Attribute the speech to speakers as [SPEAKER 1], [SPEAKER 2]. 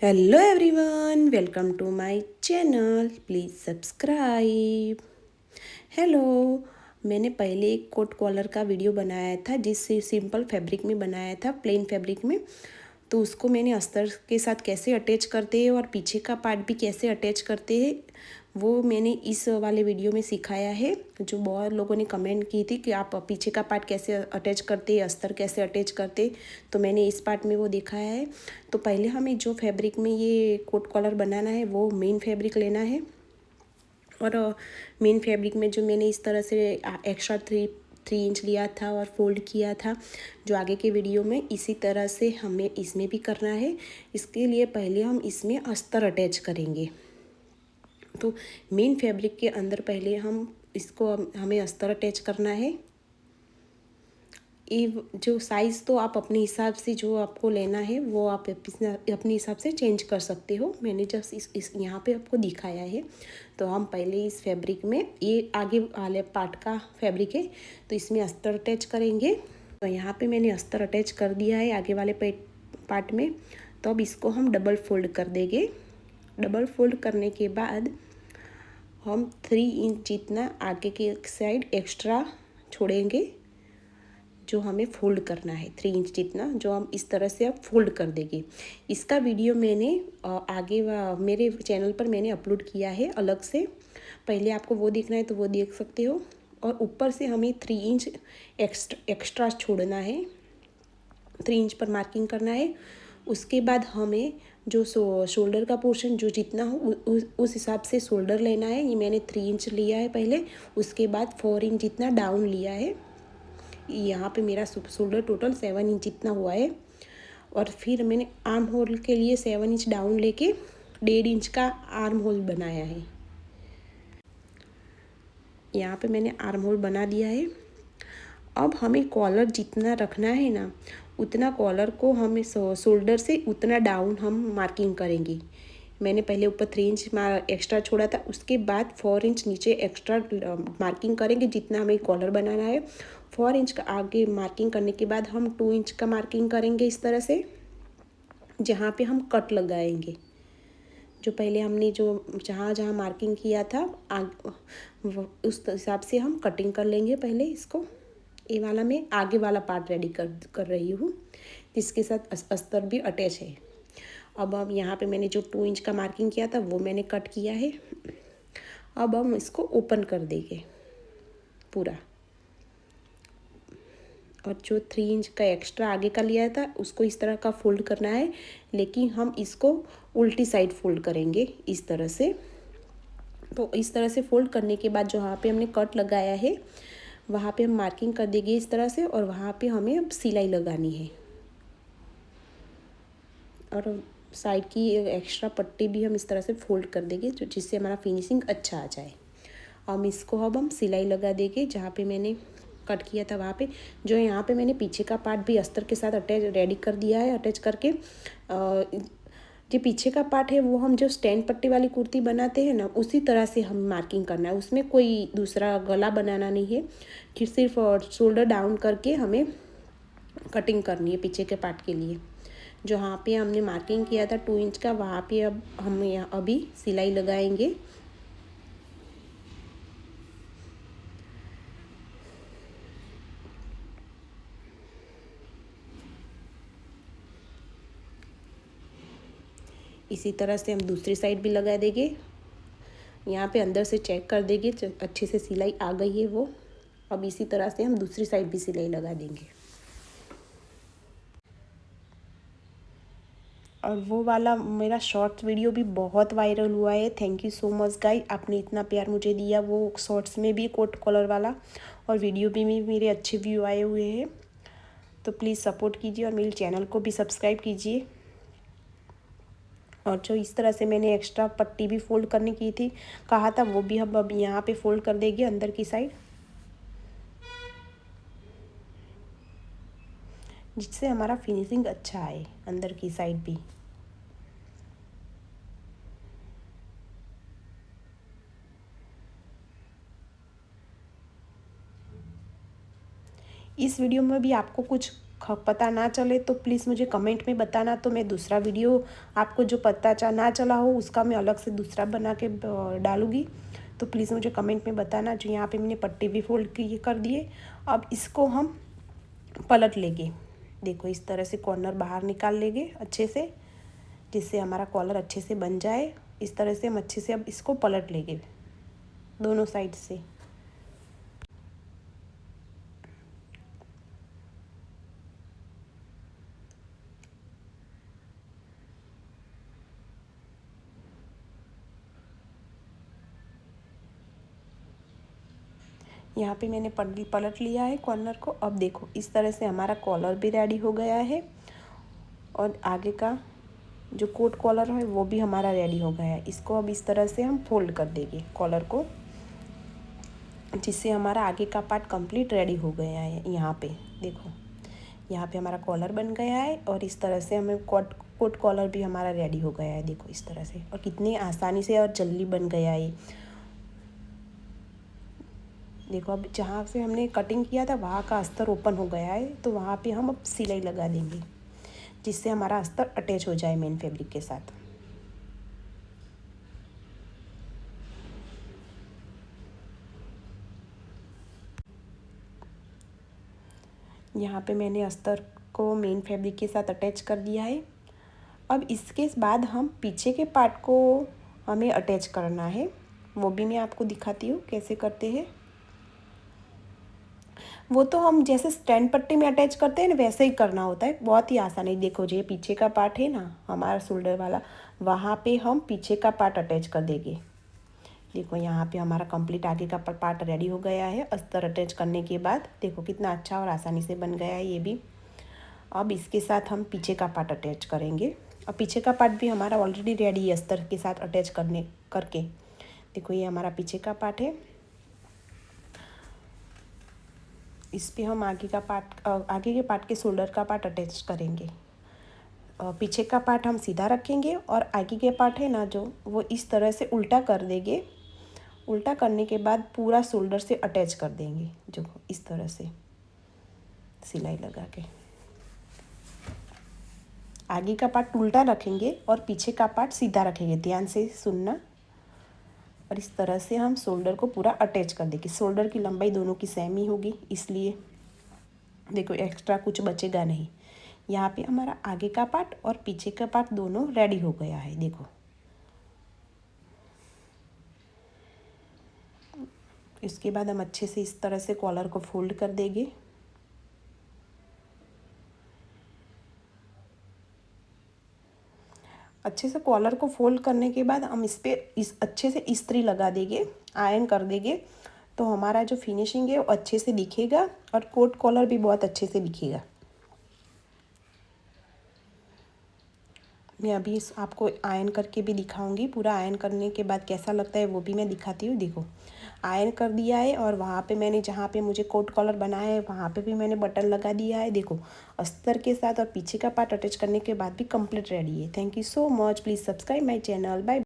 [SPEAKER 1] Hello everyone, welcome to my channel. Please subscribe. Hello. मैंने पहले एक कोट कॉलर का वीडियो बनाया था जिससे सिंपल फैब्रिक में बनाया था, प्लेन फैब्रिक में। तो उसको मैंने अस्तर के साथ कैसे अटैच करते हैं और पीछे का पार्ट भी कैसे अटैच करते हैं वो मैंने इस वाले वीडियो में सिखाया है। जो बहुत लोगों ने कमेंट की थी कि आप पीछे का पार्ट कैसे अटैच करते हैं, अस्तर कैसे अटैच करते, तो मैंने इस पार्ट में वो दिखाया है। तो पहले हमें जो फैब्रिक में ये कोट कॉलर बनाना है वो मेन फैब्रिक लेना है। और मेन फैब्रिक में जो मैंने इस तरह से एक्स्ट्रा थ्री इंच लिया था और फोल्ड किया था जो आगे के वीडियो में, इसी तरह से हमें इसमें भी करना है। इसके लिए पहले हम इसमें अस्तर अटैच करेंगे। तो मेन फैब्रिक के अंदर पहले हम इसको हमें अस्तर अटैच करना है। ये जो साइज़ तो आप अपने हिसाब से जो आपको लेना है वो आप अपने हिसाब से चेंज कर सकते हो। मैंने जस्ट इस यहाँ पे आपको दिखाया है। तो हम पहले इस फैब्रिक में, ये आगे वाले पार्ट का फैब्रिक है तो इसमें अस्तर अटैच करेंगे। तो यहाँ पे मैंने अस्तर अटैच कर दिया है आगे वाले पार्ट में। तो अब इसको हम डबल फोल्ड कर देंगे। डबल फोल्ड करने के बाद हम 3 इंच जितना आगे के साइड एक्स्ट्रा छोड़ेंगे जो हमें फोल्ड करना है। 3 इंच जितना जो हम इस तरह से अब फोल्ड कर देंगे। इसका वीडियो मैंने आगे मेरे चैनल पर मैंने अपलोड किया है अलग से। पहले आपको वो देखना है तो वो देख सकते हो। और ऊपर से हमें 3 इंच एक्स्ट्रा छोड़ना है, 3 इंच पर मार्किंग करना है। उसके बाद हमें जो शोल्डर का पोर्शन जो जितना हो उस हिसाब से शोल्डर लेना है। ये मैंने 3 इंच लिया है पहले, उसके बाद 4 इंच जितना डाउन लिया है। यहाँ पे मेरा शोल्डर टोटल 7 इंच जितना हुआ है। और फिर मैंने आर्म होल के लिए 7 इंच डाउन लेके 1.5 इंच का आर्म होल बनाया है। यहाँ पे मैंने आर्म होल बना दिया है। अब हमें कॉलर जितना रखना है ना, उतना कॉलर को हमें शोल्डर से उतना डाउन हम मार्किंग करेंगे। मैंने पहले ऊपर 3 इंच एक्स्ट्रा छोड़ा था, उसके बाद 4 इंच नीचे एक्स्ट्रा मार्किंग करेंगे जितना हमें कॉलर बनाना है। 4 इंच का आगे मार्किंग करने के बाद हम 2 इंच का मार्किंग करेंगे इस तरह से, जहाँ पे हम कट लगाएंगे। जो पहले हमने जो जहाँ जहाँ मार्किंग किया था उस हिसाब से हम कटिंग कर लेंगे पहले इसको। ये वाला मैं आगे वाला पार्ट रेडी कर रही हूँ, जिसके साथ अस्तर भी अटैच है। अब यहाँ पे मैंने जो 2 इंच का मार्किंग किया था वो मैंने कट किया है। अब हम इसको ओपन कर देंगे पूरा। और जो 3 इंच का एक्स्ट्रा आगे का लिया था उसको इस तरह का फोल्ड करना है, लेकिन हम इसको उल्टी साइड फोल्ड करेंगे इस तरह से। तो इस तरह से फोल्ड करने के बाद जहाँ पे हमने कट लगाया है वहाँ पे हम मार्किंग कर देंगे इस तरह से, और वहाँ पे हमें अब सिलाई लगानी है। और साइड की एक्स्ट्रा पट्टी भी हम इस तरह से फोल्ड कर देंगे जिससे हमारा फिनिशिंग अच्छा आ जाए। अब हम सिलाई लगा देंगे जहाँ पे मैंने कट किया था वहाँ पे। जो यहाँ पे मैंने पीछे का पार्ट भी अस्तर के साथ अटैच रेडी कर दिया है, अटैच करके। जो पीछे का पार्ट है वो हम जो स्टैंड पट्टी वाली कुर्ती बनाते हैं ना, उसी तरह से हम मार्किंग करना है। उसमें कोई दूसरा गला बनाना नहीं है कि सिर्फ शोल्डर डाउन करके हमें कटिंग करनी है पीछे के पार्ट के लिए। जहाँ पे हमने मार्किंग किया था 2 इंच का, वहाँ पे अब हम यहाँ अभी सिलाई लगाएंगे। इसी तरह से हम दूसरी साइड भी लगा देंगे। यहाँ पे अंदर से चेक कर देंगे अच्छे से सिलाई आ गई है वो। अब इसी तरह से हम दूसरी साइड भी सिलाई लगा देंगे। और वो वाला मेरा शॉर्ट्स वीडियो भी बहुत वायरल हुआ है। Thank you so much guys, आपने इतना प्यार मुझे दिया। वो शॉर्ट्स में भी कोट कॉलर वाला और वीडियो भी में मेरे अच्छे व्यू आए हुए हैं। तो प्लीज़ सपोर्ट कीजिए और मेरे चैनल को भी सब्सक्राइब कीजिए। और जो इस तरह से मैंने एक्स्ट्रा पट्टी भी फोल्ड करने की थी कहा था, वो भी हम अब यहाँ पे फोल्ड कर देंगे अंदर की साइड, जिससे हमारा फिनिशिंग अच्छा आए अंदर की साइड भी। इस वीडियो में भी आपको कुछ पता ना चले तो प्लीज़ मुझे कमेंट में बताना, तो मैं दूसरा वीडियो आपको जो पता ना चला हो उसका मैं अलग से दूसरा बना के डालूँगी। तो प्लीज़ मुझे कमेंट में बताना। जो यहाँ पे मैंने पट्टी भी फोल्ड की कर दिए। अब इसको हम पलट लेंगे। देखो इस तरह से कॉर्नर बाहर निकाल लेंगे अच्छे से, जिससे हमारा कॉलर अच्छे से बन जाए। इस तरह से हम अच्छे से अब इसको पलट लेंगे दोनों साइड से। यहाँ पे मैंने पलट लिया है कॉर्नर को। अब देखो इस तरह से हमारा कॉलर भी रेडी हो गया है और आगे का जो कोट कॉलर है वो भी हमारा रेडी हो गया है। इसको अब इस तरह से हम फोल्ड कर देंगे कॉलर को, जिससे हमारा आगे का पार्ट कंप्लीट रेडी हो गया है। यहाँ पे देखो, यहाँ पे हमारा कॉलर बन गया है और इस तरह से हमें कोट कॉलर भी हमारा रेडी हो गया है। देखो इस तरह से, और कितनी आसानी से और जल्दी बन गया है। देखो अब जहाँ से हमने कटिंग किया था वहाँ का अस्तर ओपन हो गया है, तो वहाँ पे हम अब सिलाई लगा देंगे, जिससे हमारा अस्तर अटैच हो जाए मेन फैब्रिक के साथ। यहाँ पे मैंने अस्तर को मेन फैब्रिक के साथ अटैच कर दिया है। अब इसके बाद हम पीछे के पार्ट को हमें अटैच करना है, वो भी मैं आपको दिखाती हूँ कैसे करते हैं। वो तो हम जैसे स्टैंड पट्टी में अटैच करते हैं ना, वैसे ही करना होता है, बहुत ही आसान है। देखो ये पीछे का पार्ट है ना हमारा शोल्डर वाला, वहाँ पे हम पीछे का पार्ट अटैच कर देंगे। देखो यहाँ पे हमारा कंप्लीट आगे का पार्ट रेडी हो गया है अस्तर अटैच करने के बाद। देखो कितना अच्छा और आसानी से बन गया है ये भी। अब इसके साथ हम पीछे का पार्ट अटैच करेंगे, और पीछे का पार्ट भी हमारा ऑलरेडी रेडी है अस्तर के साथ अटैच करके। देखो ये हमारा पीछे का पार्ट है। इस पे हम आगे के पार्ट के शोल्डर का पार्ट अटैच करेंगे। पीछे का पार्ट हम सीधा रखेंगे और आगे के पार्ट है ना जो, वो इस तरह से उल्टा कर देंगे। उल्टा करने के बाद पूरा शोल्डर से अटैच कर देंगे, जो इस तरह से सिलाई लगा के। आगे का पार्ट उल्टा रखेंगे और पीछे का पार्ट सीधा रखेंगे, ध्यान से सुनना। और इस तरह से हम शोल्डर को पूरा अटैच कर देंगे। शोल्डर की लंबाई दोनों की सेम ही होगी, इसलिए देखो एक्स्ट्रा कुछ बचेगा नहीं। यहाँ पे हमारा आगे का पार्ट और पीछे का पार्ट दोनों रेडी हो गया है। देखो इसके बाद हम अच्छे से इस तरह से कॉलर को फोल्ड कर देंगे। अच्छे से कॉलर को फोल्ड करने के बाद हम इस अच्छे से इस्त्री लगा देंगे, आयरन कर देंगे, तो हमारा जो फिनिशिंग है वो अच्छे से दिखेगा और कोट कॉलर भी बहुत अच्छे से दिखेगा। मैं अभी आपको आयरन करके भी दिखाऊंगी। पूरा आयरन करने के बाद कैसा लगता है वो भी मैं दिखाती हूँ। देखो आयरन कर दिया है और वहाँ पे मैंने जहाँ पे मुझे कोट कॉलर बनाया है वहाँ पे भी मैंने बटन लगा दिया है। देखो अस्तर के साथ और पीछे का पार्ट अटैच करने के बाद भी कंप्लीट रेडी है। Thank you so much. Please subscribe my channel. Bye.